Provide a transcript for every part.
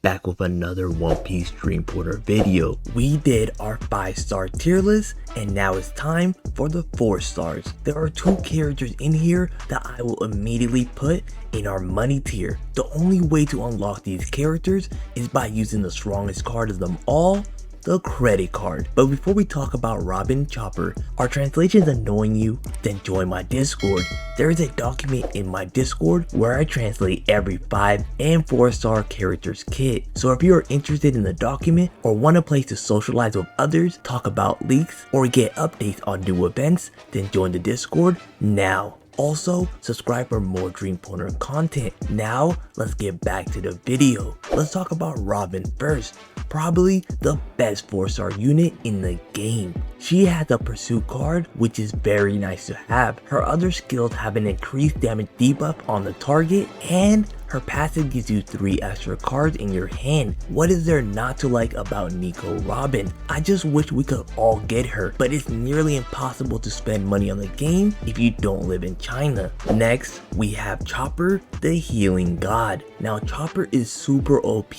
back with another One Piece Dream Porter video. We did our 5-star tier list and now it's time for the 4 stars. There are 2 characters in here that I will immediately put in our money tier. The only way to unlock these characters is by using the strongest card of them all, the credit card. But before we talk about Robin Chopper, are translations annoying you? Then join my Discord. There is a document in my Discord where I translate every 5 and 4-star characters kit. So if you are interested in the document or want a place to socialize with others, talk about leaks, or get updates on new events, then join the Discord now. Also, subscribe for more Dream Porter content. Now, let's get back to the video. Let's talk about Robin first. Probably the best 4-star unit in the game. She has a pursuit card, which is very nice to have. Her other skills have an increased damage debuff on the target, and her passive gives you 3 extra cards in your hand. What is there not to like about Nico Robin? I just wish we could all get her, but it's nearly impossible to spend money on the game if you don't live in China. Next, we have Chopper, the healing god. Now Chopper is super OP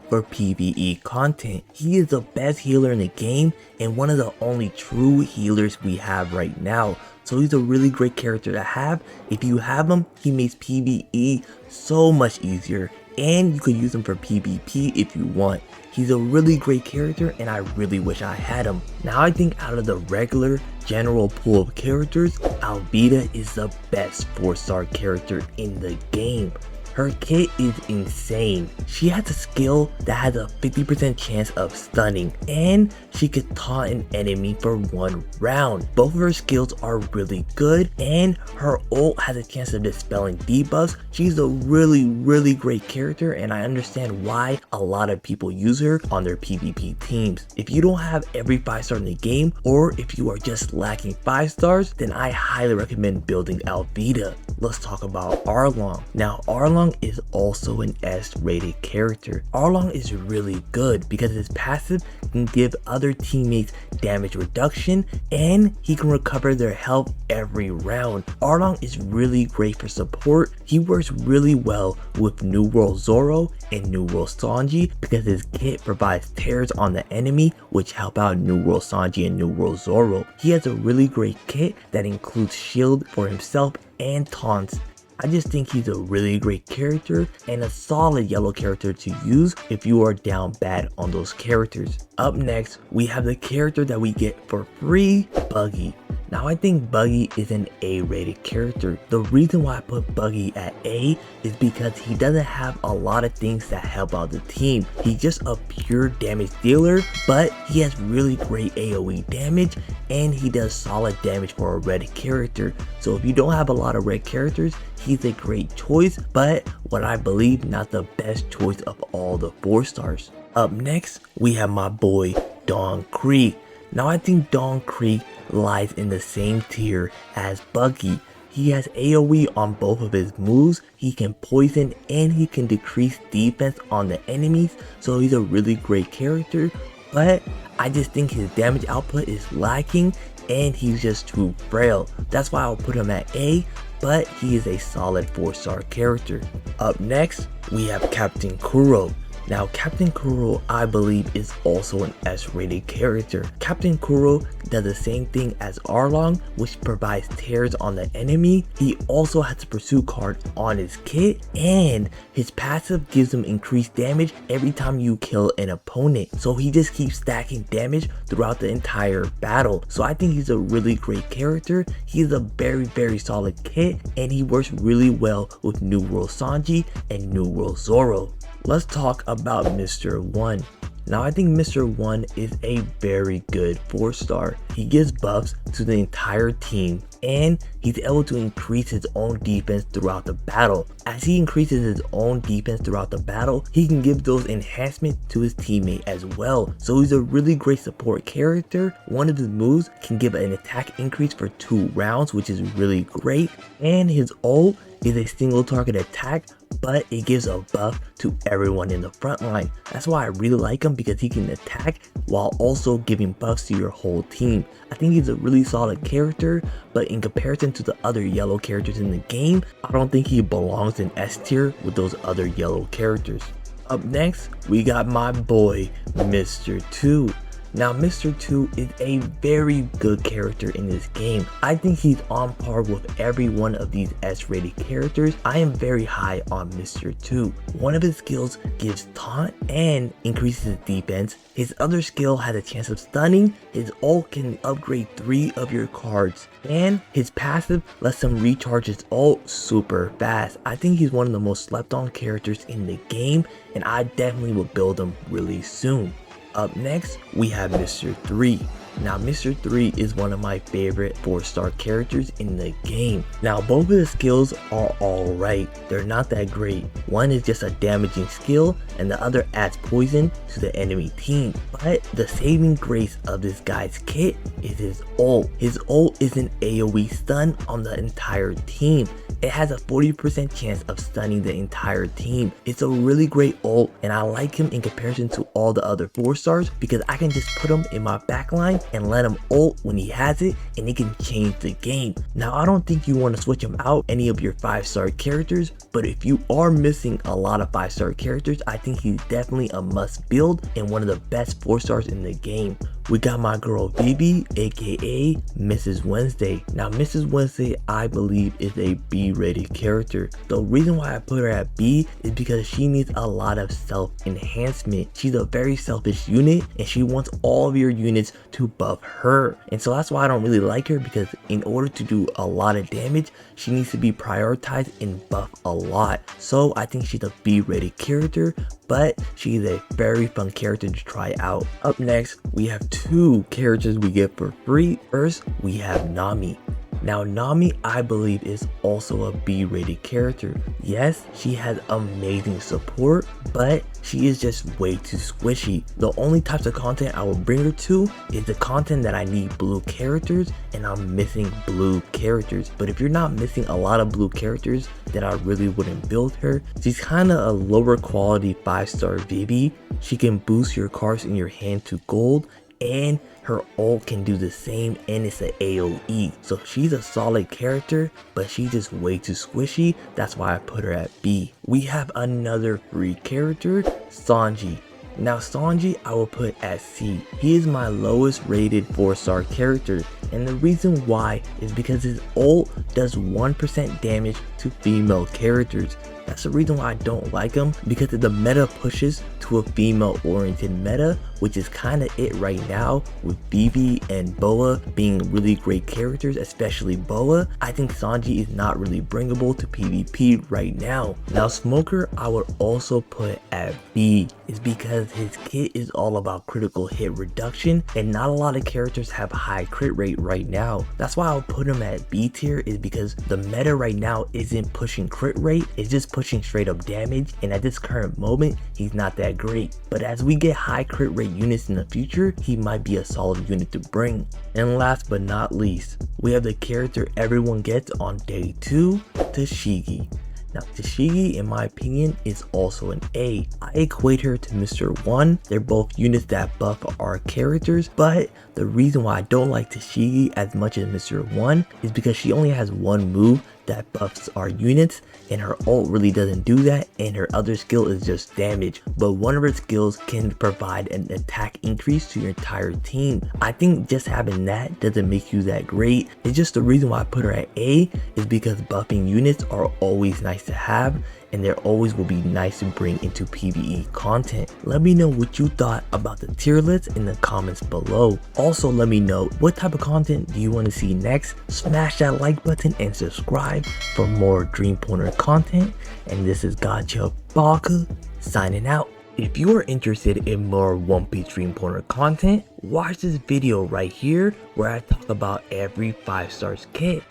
for PvE content. He is the best healer in the game and one of the only true healers we have right now. So he's a really great character to have. If you have him, he makes PvE so much easier, and you could use him for PvP if you want. He's a really great character and I really wish I had him. Now I think out of the regular general pool of characters, Alvida is the best 4-star character in the game. Her kit is insane. She has a skill that has a 50% chance of stunning, and she could taunt an enemy for 1 round. Both of her skills are really good, and her ult has a chance of dispelling debuffs. She's a really great character, and I understand why a lot of people use her on their PvP teams. If you don't have every 5-star in the game, or if you are just lacking 5 stars, then I highly recommend building Alvida. Let's talk about Arlong. Now Arlong is also an S-rated character. Arlong is really good because his passive can give other teammates damage reduction and he can recover their health every round. Arlong is really great for support. He works really well with New World Zoro and New World Sanji because his kit provides tears on the enemy, which help out New World Sanji and New World Zoro. He has a really great kit that includes shield for himself and taunts. I just think he's a really great character and a solid yellow character to use if you are down bad on those characters. Up next, we have the character that we get for free, Buggy. Now I think Buggy is an A-rated character. The reason why I put Buggy at A is because he doesn't have a lot of things that help out the team. He's just a pure damage dealer, but he has really great AoE damage and he does solid damage for a red character. So if you don't have a lot of red characters, he's a great choice, but what I believe not the best choice of all the 4 stars. Up next, we have my boy Don Krieg. Now I think Don Krieg lies in the same tier as Buggy. He has AoE on both of his moves, he can poison and he can decrease defense on the enemies, so he's a really great character, but I just think his damage output is lacking and he's just too frail. That's why I'll put him at A, but he is a solid 4-star character. Up next, we have Captain Kuro. Now Captain Kuro, I believe, is also an S-rated character. Captain Kuro does the same thing as Arlong, which provides tears on the enemy. He also has a pursuit card on his kit, and his passive gives him increased damage every time you kill an opponent. So he just keeps stacking damage throughout the entire battle. So I think he's a really great character. He's a very solid kit, and he works really well with New World Sanji and New World Zoro. Let's talk about MrOne. Now I think MrOne is a very good 4-star. He gives buffs to the entire team and he's able to increase his own defense throughout the battle. As he increases his own defense throughout the battle, he can give those enhancements to his teammate as well. So he's a really great support character. One of his moves can give an attack increase for 2 rounds, which is really great, and his ult is a single target attack, but it gives a buff to everyone in the front line. That's why I really like him, because he can attack while also giving buffs to your whole team. I think he's a really solid character, but in comparison to the other yellow characters in the game, I don't think he belongs in S tier with those other yellow characters. Up next, we got my boy, MrTwo. Now, MrTwo is a very good character in this game. I think he's on par with every one of these S-rated characters. I am very high on MrTwo. One of his skills gives taunt and increases his defense. His other skill has a chance of stunning. His ult can upgrade 3 of your cards. And his passive lets him recharge his ult super fast. I think he's one of the most slept on characters in the game, and I definitely will build him really soon. Up next, we have MrThree. Now, MrThree is one of my favorite 4-star characters in the game. Now, both of the skills are alright. They're not that great. One is just a damaging skill, and the other adds poison to the enemy team. But the saving grace of this guy's kit is his ult. His ult is an AoE stun on the entire team. It has a 40% chance of stunning the entire team. It's a really great ult, and I like him in comparison to all the other 4-stars because I can just put him in my backline and let him ult when he has it, and it can change the game. Now, I don't think you want to switch him out any of your 5-star characters, but if you are missing a lot of 5-star characters, I think he's definitely a must build and one of the best 4-stars in the game. We got my girl Vivi, aka MrsWednesday. Now, MrsWednesday, I believe, is a B-rated character. The reason why I put her at B is because she needs a lot of self-enhancement. She's a very selfish unit, and she wants all of your units to buff her. And so that's why I don't really like her, because in order to do a lot of damage, she needs to be prioritized and buff a lot. So I think she's a B-rated character, but she's a very fun character to try out. Up next, we have 2 characters we get for free. First, we have Nami. Now, Nami, I believe, is also a B-rated character. Yes, she has amazing support, but she is just way too squishy. The only types of content I will bring her to is the content that I need blue characters, and I'm missing blue characters. But if you're not missing a lot of blue characters, then I really wouldn't build her. She's kind of a lower quality 5-star Vivi. She can boost your cards in your hand to gold, and her ult can do the same, and it's an AoE. So she's a solid character, but she's just way too squishy. That's why I put her at B. We have another free character, Sanji. Now, Sanji I will put at C. He is my lowest rated 4-star character, and the reason why is because his ult does 1% damage to female characters. That's the reason why I don't like him, because the meta pushes to a female oriented meta, which is kind of it right now with Vivi and Boa being really great characters, especially Boa. I think Sanji is not really bringable to PvP right now. Now, Smoker I would also put at B, is because his kit is all about critical hit reduction, and not a lot of characters have a high crit rate right now. That's why I'll put him at B tier, is because the meta right now isn't pushing crit rate, it's just pushing straight up damage, and at this current moment he's not that great. But as we get high crit rate units in the future, he might be a solid unit to bring. And last but not least, we have the character everyone gets on day 2, Tashigi. Now, Tashigi, in my opinion, is also an A. I equate her to MrOne. They're both units that buff our characters, but the reason why I don't like Tashigi as much as MrOne is because she only has one move that buffs our units, and her ult really doesn't do that, and her other skill is just damage. But one of her skills can provide an attack increase to your entire team. I think just having that doesn't make you that great. It's just the reason why I put her at A is because buffing units are always nice to have, and they always will be nice to bring into PvE content. Let me know what you thought about the tier list in the comments below. Also, let me know what type of content do you want to see next. Smash that like button and subscribe for more Dream Pointer content. And this is Gacha Baka signing out. If you are interested in more One Piece Dream Pointer content, watch this video right here where I talk about every 5-stars kit.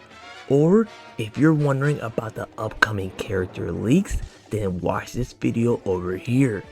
Or if you're wondering about the upcoming character leaks, then watch this video over here.